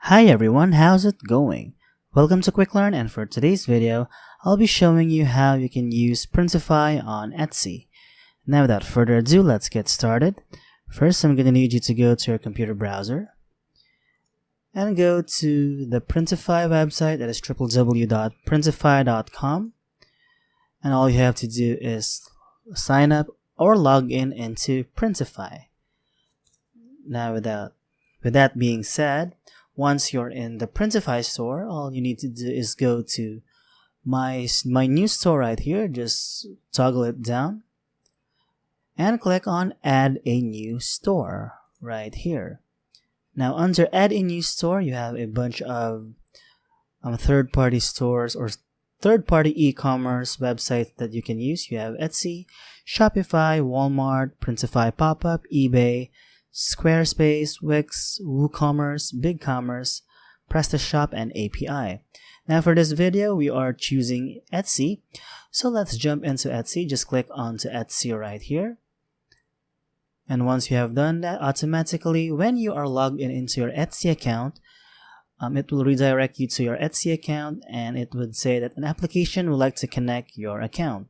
Hi everyone, how's it going? Welcome to Quick Learn, and for today's video, I'll be showing you how you can use Printify on Etsy. Now without further ado, let's get started. First, I'm going to need you to go to your computer browser and go to the Printify website, that is www.printify.com, and all you have to do is sign up or log in into Printify. Now with that being said, once you're in the Printify store, all you need to do is go to my new store right here. Just toggle it down and click on Add a New Store right here. Now under Add a New Store, you have a bunch of third-party stores or third-party e-commerce websites that you can use. You have Etsy, Shopify, Walmart, Printify Pop-Up, eBay, Squarespace, Wix, WooCommerce, BigCommerce, PrestaShop, and API. Now for this video, we are choosing Etsy. So let's jump into Etsy. Just click onto Etsy right here. And once you have done that, automatically, when you are logged in into your Etsy account, it will redirect you to your Etsy account, and it would say that an application would like to connect your account.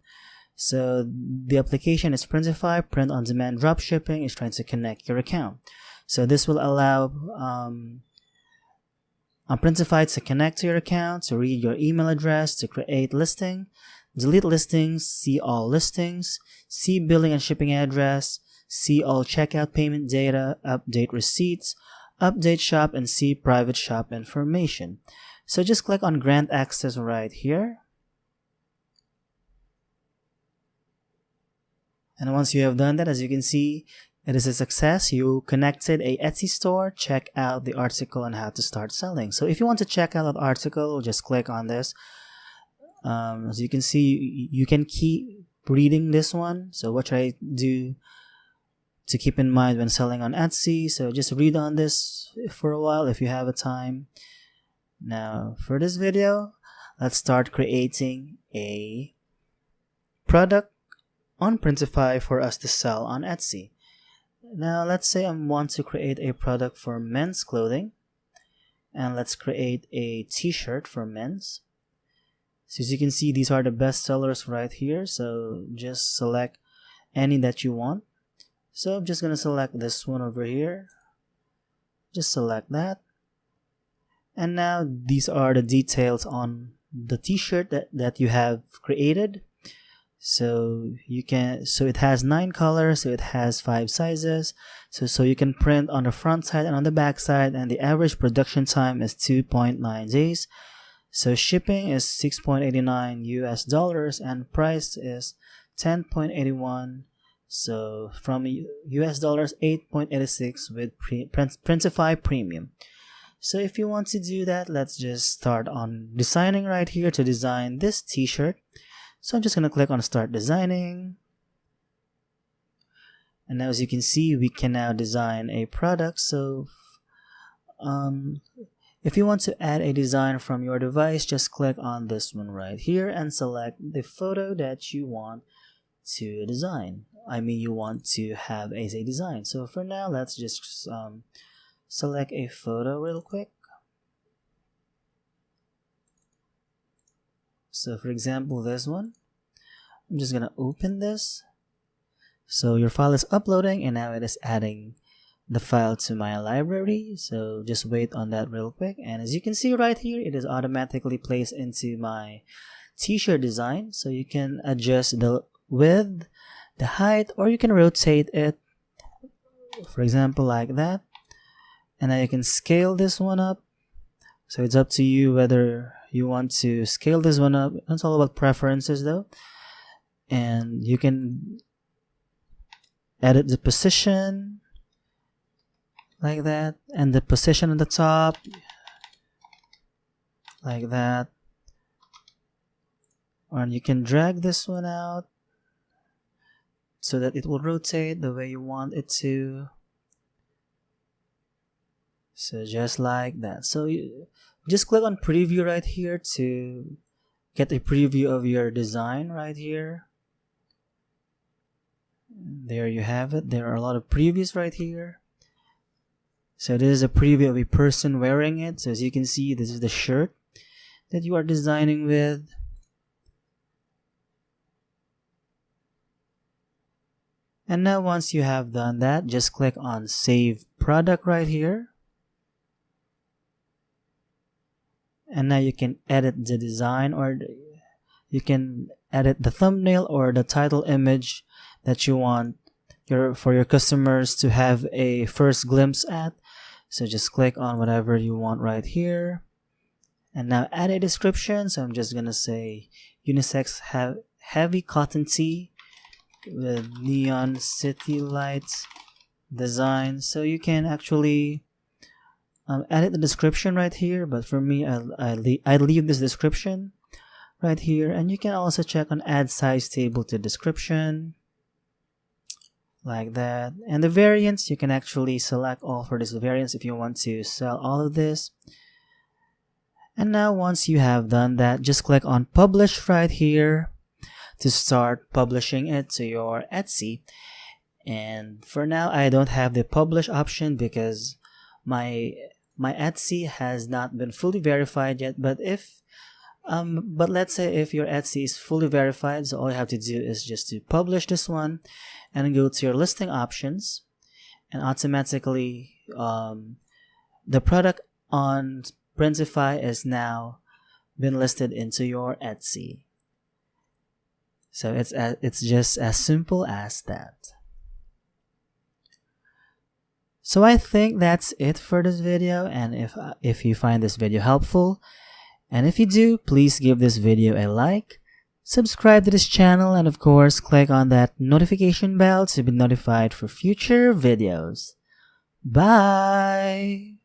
So the application is Printify, print on demand dropshipping, is trying to connect your account. So this will allow Printify to connect to your account, to read your email address, to create listing, delete listings, see all listings, see billing and shipping address, see all checkout payment data, update receipts, update shop, and see private shop information. So just click on grant access right here. And once you have done that, as you can see, it is a success. You connected a Etsy store. Check out the article on how to start selling. So if you want to check out that article, just click on this. As you can see, you can keep reading this one. So what should I do to keep in mind when selling on Etsy? So just read on this for a while if you have a time. Now for this video, let's start creating a product on Printify for us to sell on Etsy. Now let's say I want to create a product for men's clothing, and let's create a t-shirt for men's. So as you can see, these are the best sellers right here, so just select any that you want. So I'm just going to select this one over here, just select that, and now these are the details on the t-shirt that you have created. So it has 9 colors, so it has 5 sizes, so you can print on the front side and on the back side, and the average production time is 2.9 days. So shipping is $6.89 US, and price is $10.81, so from US dollars 8.86 with Printify Premium. So if you want to do that, let's just start on designing right here to design this t-shirt. So I'm just going to click on Start Designing. And now as you can see, we can now design a product. So if you want to add a design from your device, just click on this one right here and select the photo that you want to design. You want to have as a design. So for now, let's just select a photo real quick. So for example, this one, I'm just gonna open this. So your file is uploading, and now it is adding the file to my library. So just wait on that real quick. And as you can see right here, it is automatically placed into my t-shirt design. So you can adjust the width, the height, or you can rotate it, for example, like that. And now you can scale this one up. So it's up to you whether you want to scale this one up. It's all about preferences though. And you can edit the position like that, and the position on the top like that. Or you can drag this one out so that it will rotate the way you want it to. So just like that. So you just click on preview right here to get a preview of your design right here. There you have it. There are a lot of previews right here. So this is a preview of a person wearing it. So as you can see, this is the shirt that you are designing with. And now once you have done that, just click on Save Product right here. And now you can edit the design, or you can edit the thumbnail or the title image that you want for your customers to have a first glimpse at. So just click on whatever you want right here. And now add a description. So I'm just gonna say unisex heavy cotton tee with neon city lights design. So you can actually edit the description right here, but for me, I leave this description right here. And you can also check on add size table to description, like that. And the variants, you can actually select all for this variants if you want to sell all of this. And now once you have done that, just click on publish right here to start publishing it to your Etsy. And for now, I don't have the publish option because my Etsy has not been fully verified yet. But let's say if your Etsy is fully verified, so all you have to do is just to publish this one and go to your listing options, and automatically the product on Printify is now been listed into your Etsy. So it's just as simple as that. So I think that's it for this video, and if you find this video helpful, and if you do, please give this video a like, subscribe to this channel, and of course click on that notification bell to be notified for future videos. Bye!